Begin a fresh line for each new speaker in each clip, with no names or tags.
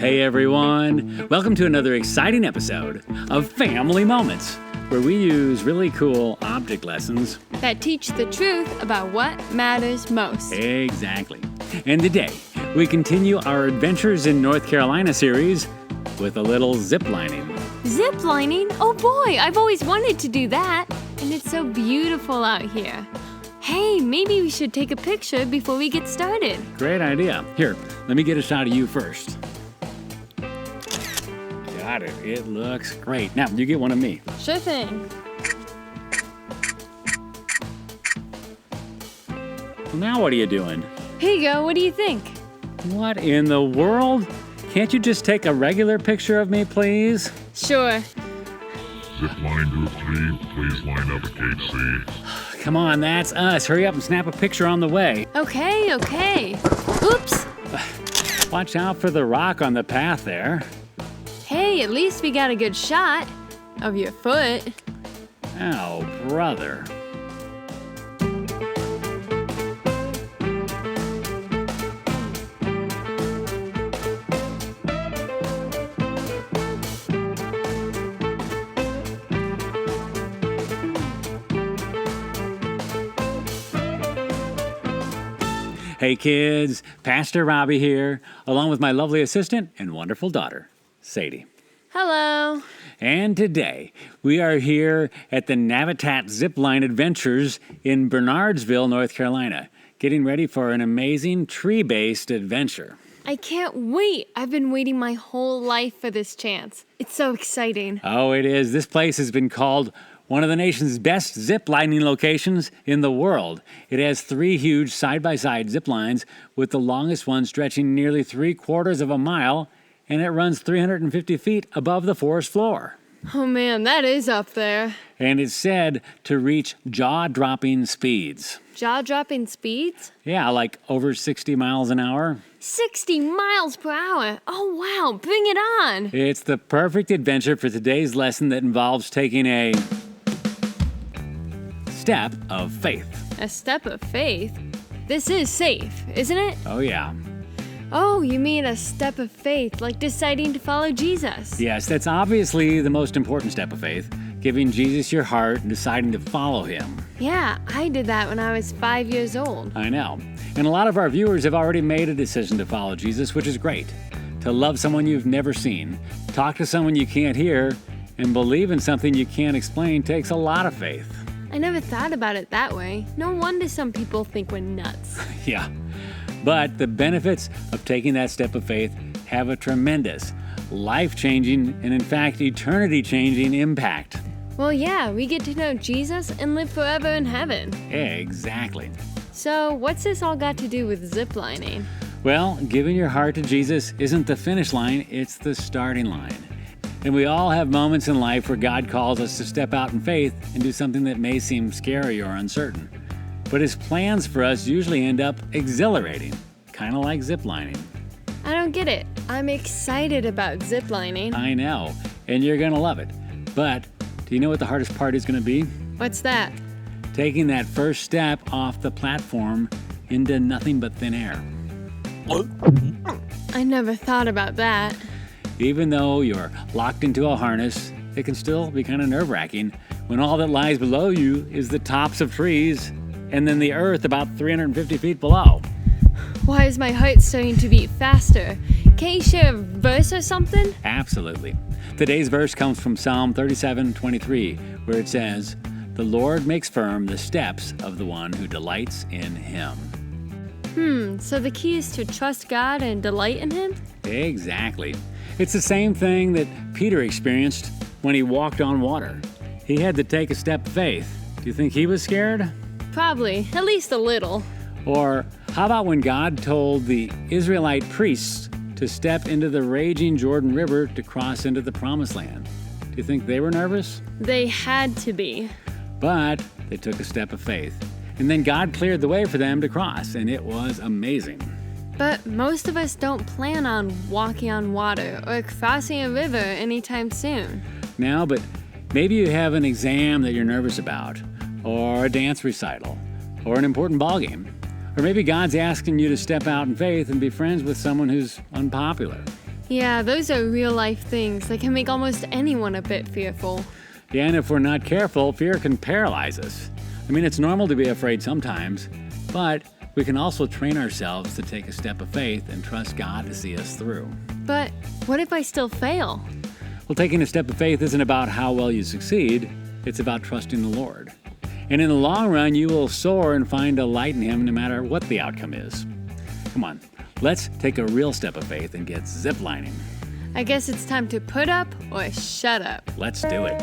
Hey everyone! Welcome to another exciting episode of Family Moments, where we use really cool object lessons
that teach the truth about what matters most.
Exactly. And today, we continue our Adventures in North Carolina series with a little zip lining.
Zip lining? Oh boy, I've always wanted to do that. And it's so beautiful out here. Hey, maybe we should take a picture before we get started.
Great idea. Here, let me get a shot of you first. Got it. It looks great. Now, you get one of me.
Sure thing.
Now what are you doing?
Here you go. What do you think?
What in the world? Can't you just take a regular picture of me, please?
Sure.
Zip line to a tree. Please line up at gate C.
Come on, that's us. Hurry up and snap a picture on the way.
Okay. Oops.
Watch out for the rock on the path there.
Hey, at least we got a good shot of your foot.
Oh, brother. Hey kids, Pastor Robbie here, along with my lovely assistant and wonderful daughter, Sadie.
Hello.
And today, we are here at the Navitat Zipline Adventures in Bernardsville, North Carolina, getting ready for an amazing tree-based adventure.
I can't wait. I've been waiting my whole life for this chance. It's so exciting.
Oh, it is. This place has been called one of the nation's best zip lining locations in the world. It has 3 huge side-by-side zip lines, with the longest one stretching nearly 3/4 of a mile, and it runs 350 feet above the forest floor.
Oh man, that is up there.
And it's said to reach jaw-dropping speeds.
Jaw-dropping speeds?
Yeah, like over 60 miles an hour.
60 miles per hour. Oh wow, bring it on.
It's the perfect adventure for today's lesson that involves taking a step of faith.
A step of faith? This is safe, isn't it?
Oh, yeah.
Oh, you mean a step of faith, like deciding to follow Jesus?
Yes, that's obviously the most important step of faith, giving Jesus your heart and deciding to follow him.
Yeah, I did that when I was 5 years old.
I know. And a lot of our viewers have already made a decision to follow Jesus, which is great. To love someone you've never seen, talk to someone you can't hear, and believe in something you can't explain takes a lot of faith.
I never thought about it that way. No wonder some people think we're nuts.
Yeah. But the benefits of taking that step of faith have a tremendous, life-changing, and in fact, eternity-changing impact.
Well, yeah, we get to know Jesus and live forever in heaven.
Exactly.
So, what's this all got to do with ziplining?
Well, giving your heart to Jesus isn't the finish line, it's the starting line. And we all have moments in life where God calls us to step out in faith and do something that may seem scary or uncertain. But his plans for us usually end up exhilarating, kind of like ziplining.
I don't get it. I'm excited about ziplining.
I know, and you're going to love it. But do you know what the hardest part is going to be?
What's that?
Taking that first step off the platform into nothing but thin air.
I never thought about that.
Even though you're locked into a harness, it can still be kind of nerve-wracking when all that lies below you is the tops of trees and then the earth about 350 feet below.
Why is my heart starting to beat faster? Can't you share a verse or something?
Absolutely. Today's verse comes from Psalm 37:23, where it says, "The Lord makes firm the steps of the one who delights in him."
So the key is to trust God and delight in him?
Exactly. It's the same thing that Peter experienced when he walked on water. He had to take a step of faith. Do you think he was scared?
Probably, at least a little.
Or how about when God told the Israelite priests to step into the raging Jordan River to cross into the Promised Land? Do you think they were nervous?
They had to be.
But they took a step of faith. And then God cleared the way for them to cross, and it was amazing.
But most of us don't plan on walking on water or crossing a river anytime soon.
Now, but maybe you have an exam that you're nervous about, or a dance recital, or an important ballgame. Or maybe God's asking you to step out in faith and be friends with someone who's unpopular.
Yeah, those are real life things that can make almost anyone a bit fearful.
Yeah, and if we're not careful, fear can paralyze us. I mean, it's normal to be afraid sometimes, but we can also train ourselves to take a step of faith and trust God to see us through.
But what if I still fail?
Well, taking a step of faith isn't about how well you succeed, it's about trusting the Lord. And in the long run, you will soar and find a light in Him no matter what the outcome is. Come on, let's take a real step of faith and get ziplining.
I guess it's time to put up or shut up.
Let's do it.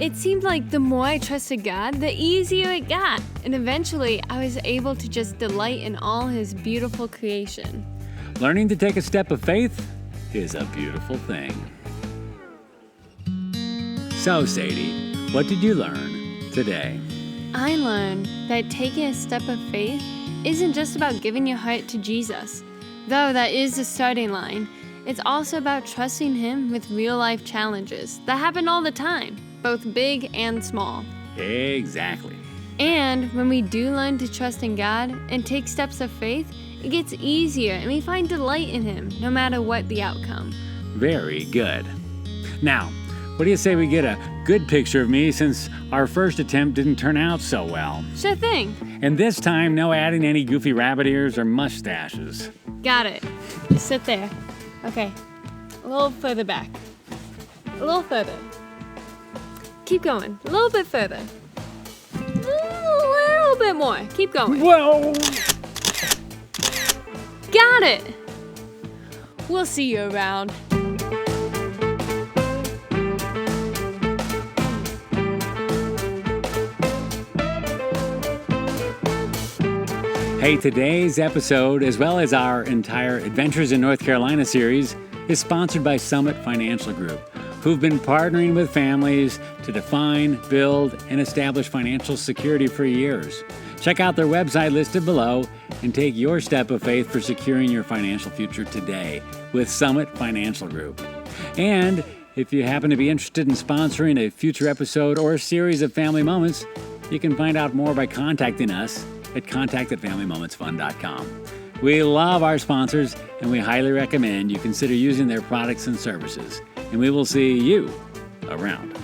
It seemed like the more I trusted God, the easier it got, and eventually I was able to just delight in all His beautiful creation.
Learning to take a step of faith is a beautiful thing. So, Sadie, what did you learn today?
I learned that taking a step of faith isn't just about giving your heart to Jesus, though that is the starting line. It's also about trusting Him with real-life challenges that happen all the time, both big and small.
Exactly.
And when we do learn to trust in God and take steps of faith, it gets easier and we find delight in Him, no matter what the outcome.
Very good. Now, what do you say we get a good picture of me since our first attempt didn't turn out so well?
Sure thing.
And this time, no adding any goofy rabbit ears or mustaches.
Got it. Just sit there. Okay. A little further back. A little further. Keep going. A little bit further. A little bit more. Keep going.
Whoa!
Got it! We'll see you around.
Hey, today's episode, as well as our entire Adventures in North Carolina series, is sponsored by Summit Financial Group, who've been partnering with families to define, build, and establish financial security for years. Check out their website listed below and take your step of faith for securing your financial future today with Summit Financial Group. And if you happen to be interested in sponsoring a future episode or a series of Family Moments, you can find out more by contacting us at contact@familymomentsfund.com. We love our sponsors, and we highly recommend you consider using their products and services. And we will see you around.